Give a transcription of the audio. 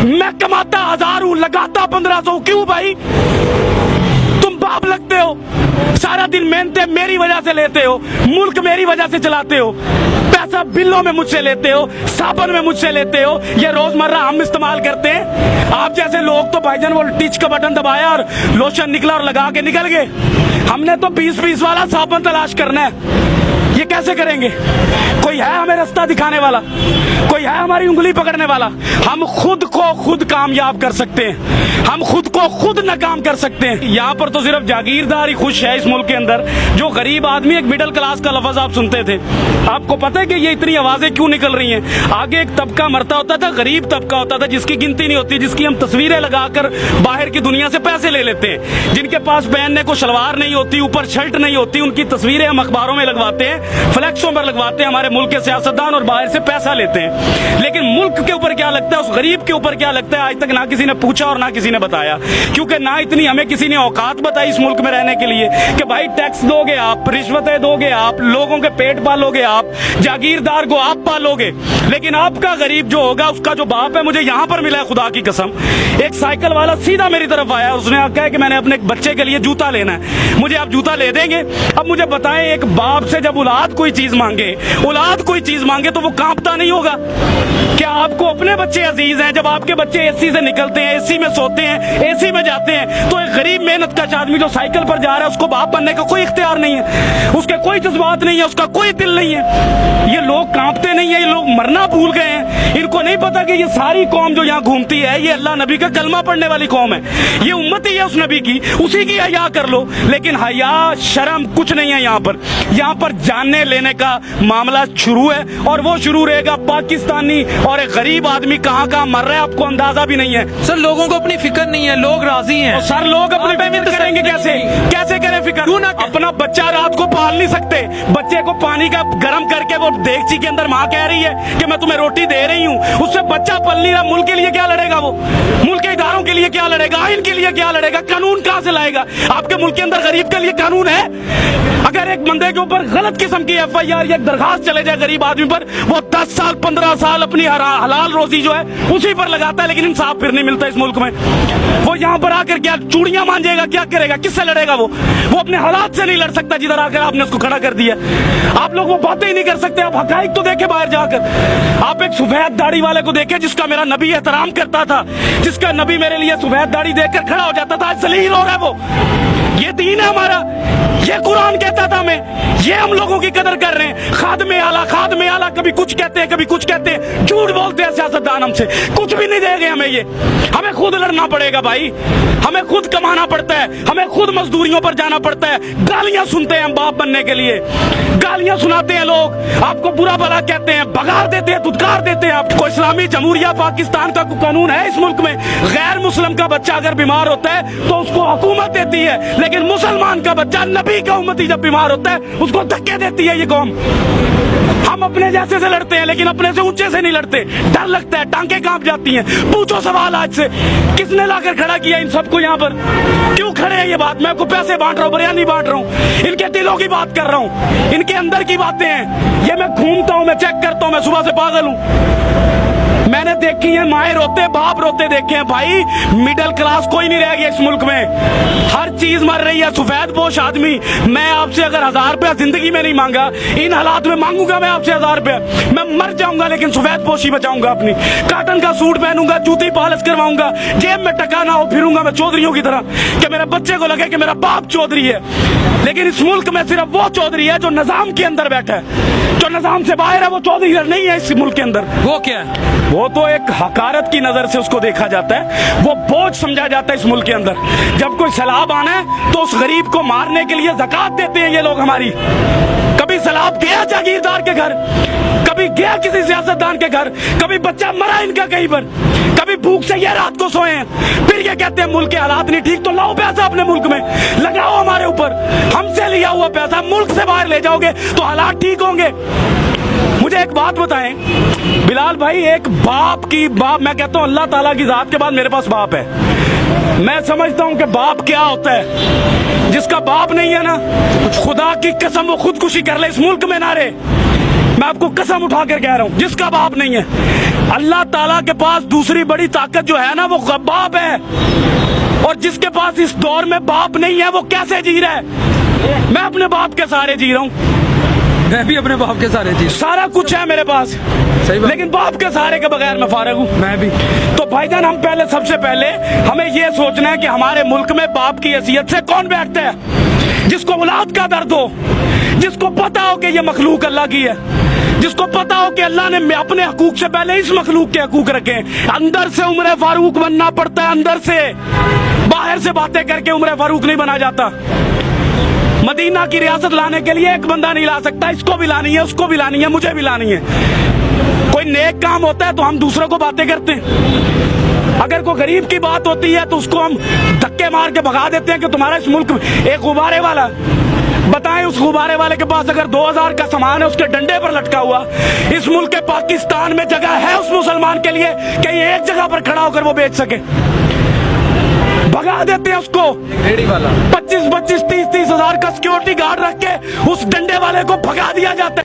मैं कमाता 1000 हूं, लगाता 1500, क्यों भाई? तुम बाप लगते हो, सारा दिन मेहनतें मेरी वजह से लेते हो, मुल्क मेरी वजह से चलाते हो, पैसा बिलों में मुझसे लेते हो, साबुन में मुझसे लेते हो, ये रोजमर्रा हम इस्तेमाल करते हैं। आप जैसे लोग तो भाईजान वो टिच का बटन दबाया और लोशन निकला और लगा के निकल गए। हमने तो 20-20 वाला साबुन तलाश करना है। ये कैसे करेंगे? कोई है हमें रास्ता दिखाने वाला? कोई है हमारी उंगली पकड़ने वाला? हम खुद को खुद कामयाब कर सकते हैं, हम खुद को खुद नाकाम कर सकते हैं। यहाँ पर तो सिर्फ जागीरदार ही खुश है इस मुल्क के अंदर। जो गरीब आदमी, एक मिडिल क्लास का लफ्ज आप सुनते थे, आपको पता है कि ये इतनी आवाजें क्यों निकल रही हैं? आगे एक तबका मरता होता था, गरीब तबका होता था, जिसकी गिनती नहीं होती, जिसकी हम तस्वीरें लगाकर बाहर की दुनिया से पैसे ले लेते हैं, जिनके पास पहनने को शलवार नहीं होती, ऊपर शर्ट नहीं होती, उनकी तस्वीरें हम अखबारों में लगवाते हैं, फ्लैक्सों पर लगवाते हैं, हमारे मुल्क के सियासतदान, और बाहर से पैसा लेते हैं। लेकिन मुल्क के ऊपर क्या लगता है, उस गरीब के ऊपर क्या लगता है, आज तक ना किसी ने पूछा और ना किसी ने बताया। क्योंकि ना इतनी हमें किसी ने औकात बताई इस मुल्क में रहने के लिए कि भाई टैक्स दोगे आप, रिश्वतें दोगे आप, लोगों के पेट पालोगे आप, जागीरदार को आप पालोगे, लेकिन आपका गरीब जो होगा, उसका जो बाप है, मुझे यहाँ पर मिला है खुदा की कसम, एक साइकिल वाला सीधा मेरी तरफ आया, उसने कहा कि मैंने अपने एक बच्चे के लिए जूता लेना है, मुझे आप जूता ले देंगे? अब मुझे बताएं, एक बाप से जब औलाद कोई चीज मांगे, औलाद कोई चीज मांगे, तो वो कांपता नहीं होगा? क्या आपको अपने बच्चे अजीज हैं? जब आपके बच्चे एसी से निकलते हैं, एसी में सोते हैं, एसी में जाते हैं, तो एक गरीब मेहनत का आदमी जो साइकिल पर जा रहा है, उसको बाप बनने का कोई इख्तियार नहीं है, उसके कोई जज्बात नहीं है, उसका कोई दिल नहीं है। ये लोग कांपते नहीं है, ये लोग मरना भूल गए हैं। इनको नहीं पता कि ये सारी कौम जो यहाँ घूमती है, ये अल्लाह नबी का कलमा पढ़ने वाली कौम है, ये उम्मत ही है उस नबी की, उसी की हया कर लो। लेकिन हया शर्म कुछ नहीं है यहाँ पर। यहाँ पर जानने लेने का मामला शुरू है, और वो शुरू रहेगा। पाकिस्तानी और एक गरीब आदमी कहाँ कहाँ मर रहा है, आपको अंदाजा भी नहीं है। सर, लोगों को अपनी फिक्र नहीं है, लोग राजी हैं। सर, लोग अपनी फिक्र करेंगे कैसे? कैसे करें फिक्र? क्यों ना? अपना बच्चा रात को पाल नहीं सकते? बच्चे को पानी का गर्म करके वो देगची के अंदर माँ कह रही है कि मैं तुम्हें रोटी दे रही हूँ, उससे बच्चा पल नहीं रहा। मुल्क के लिए क्या लड़ेगा वो? मुल्क के इदारों के लिए क्या लड़ेगा? आइन के लिए क्या लड़ेगा? कानून कहाँ से लाएगा? आपके मुल्क के अंदर गरीब के लिए कानून है? अगर एक बंदे के ऊपर गलत किस्म की FIR या दरखास्त चले जाए गरीब आदमी पर, वो 10 साल 15 साल अपनी हलाल रोजी जो है उसी पर लगाता है, लेकिन इंसाफ फिर नहीं मिलता इस मुल्क में। वो यहाँ पर आकर क्या चूड़ियां मांजेगा? क्या करेगा? किससे लड़ेगा? वो अपने हालात से नहीं लड़ सकता जिधर आकर आपने उसको खड़ा कर दिया। आप लोग वो बातें ही नहीं कर सकते। आप हकाइक तो देखे बाहर जाकर। आप एक सफेद दाढ़ी वाले को देखे जिसका मेरा नबी एहतराम करता था, जिसका नबी मेरे लिए सफेद दाढ़ी देखकर खड़ा हो जाता था, आज जलील हो रहा है वो। ये दीन है हमारा, ये कुरान कहता था हमें, ये हम लोगों की कदर कर रहे हैं। खादमे आला कभी कुछ कहते हैं, कभी कुछ कहते हैं, झूठ बोलते हैं सियासतदान हमसे, कुछ भी नहीं देंगे हमें। ये हमें खुद लड़ना पड़ेगा भाई, हमें खुद कमाना पड़ता है, हमें खुद मजदूरियों पर जाना पड़ता है। गालियां सुनते हैं हम बाप बनने के लिए, गालियां सुनाते हैं लोग, आपको बुरा भला कहते हैं, भगार देते हैं, धुतकार देते हैं। आपको इस्लामी जमहूरिया पाकिस्तान का कानून है इस मुल्क में, गैर मुस्लिम का बच्चा अगर बीमार होता है तो उसको हुकूमत देती है, लेकिन मुसलमान का बच्चा, नबी का उम्मती जब बीमार होता है उसको धक्के देती है ये कौम। हम अपने जैसे से लड़ते हैं, लेकिन अपने से ऊंचे से नहीं लड़ते। डर लगता है, टांगे कांप जाती हैं। पूछो सवाल आज से, किसने लाकर खड़ा किया इन सबको यहाँ पर? क्यों खड़े हैं? ये बात मैं आपको पैसे बांट रहा हूँ, बिरयानी बांट रहा हूँ, इनके दिलों की बात कर रहा हूँ, इनके अंदर की बातें हैं। ये मैं घूमता हूँ, मैं चेक करता हूँ, मैं सुबह से पागल हूँ। मैंने देखी है माए रोते, बाप रोते देखे हैं भाई। मिडिल क्लास कोई नहीं रह गया इस मुल्क में, हर चीज मर रही है। सफेद पोश आदमी, मैं आपसे अगर 1000 रुपया जिंदगी में नहीं मांगा, इन हालात में मांगूंगा मैं आपसे 1000 रुपया, मैं मर जाऊंगा, लेकिन सफेद पोशी बचाऊंगा अपनी। कॉटन का सूट पहनूंगा, जूती पॉलिश करवाऊंगा, जेब में टका ना हो, फिरूंगा मैं चौधरियों की तरह कि मेरे बच्चे को लगे कि मेरा बाप चौधरी है। लेकिन इस मुल्क में सिर्फ वो चौधरी है जो निजाम के अंदर बैठा है, जो निजाम से बाहर है वो चौधरी नहीं है इस मुल्क के अंदर। वो क्या है? वो तो एक हकारत की नजर से उसको देखा जाता है, वो बोझ समझा जाता है इस मुल्क के अंदर। जब कोई सैलाब आना है तो उस गरीब को मारने के लिए ज़कात देते हैं ये लोग हमारी। कभी सैलाब गया जागीरदार के घर, कभी गया किसी सियासतदान के घर, कभी बच्चा मरा इनका कहीं पर, कभी भूख से ये रात को सोए हैं, फिर ये कहते हैं मुल्क के हालात नहीं ठीक, तो लाओ पैसा अपने मुल्क में लगाओ हमारे ऊपर। हमसे लिया हुआ पैसा मुल्क से बाहर ले जाओगे तो हालात ठीक होंगे। मुझे एक बात बताएं बिलाल भाई, एक बाप मैं कहता हूं अल्लाह ताला की जात के बाद मेरे पास बाप है। मैं समझता हूं कि बाप क्या होता है। जिसका बाप नहीं है ना, खुदा की कसम वो खुदकुशी कर ले इस मुल्क में ना रहे। मैं आपको कसम उठाकर कह रहा हूं, जिसका बाप नहीं है अल्लाह ताला के पास दूसरी बड़ी ताकत जो है ना वो बाप है, और जिसके पास इस दौर में बाप नहीं है वो कैसे जी रहा है? मैं अपने बाप के सहारे जी रहा हूँ, मैं भी अपने बाप के सारे जी। सारा कुछ है मेरे पास, सही बात। लेकिन बाप के सहारे के बगैर मैं फारिग हूँ। मैं भी। तो भाईजान हम पहले सबसे पहले हमें ये सोचना है कि हमारे मुल्क में बाप की हैसियत से कौन बैठता है? जिसको औलाद का दर्द हो, जिसको पता हो कि ये मखलूक अल्लाह की है, जिसको पता हो कि अल्लाह ने अपने हकूक से पहले इस मखलूक के हकूक रखे हैं। अंदर से उम्र फारूक बनना पड़ता है, अंदर से, बाहर से बातें करके उम्र फारूक नहीं बना जाता। मदीना की रियासत लाने के लिए एक बंदा नहीं ला सकता, इसको भी लानी है, उसको भी लानी है, मुझे भी लानी है। कोई नेक काम होता है तो हम दूसरों को बातें करते हैं, अगर कोई गरीब की बात होती है तो उसको हम धक्के मार के भगा देते हैं कि तुम्हारा इस मुल्क एक गुब्बारे वाला। बताएं उस गुब्बारे वाले के पास अगर 2000 का सामान है उसके डंडे पर लटका हुआ, इस मुल्क के पाकिस्तान में जगह है उस मुसलमान के लिए कि ये एक जगह पर खड़ा होकर वो बेच सके? भगा देते हैं उसको। रेडी वाला 25-25, 30-30 हजार का सिक्योरिटी गार्ड रख के उस डंडे वाले को भगा दिया जाता है।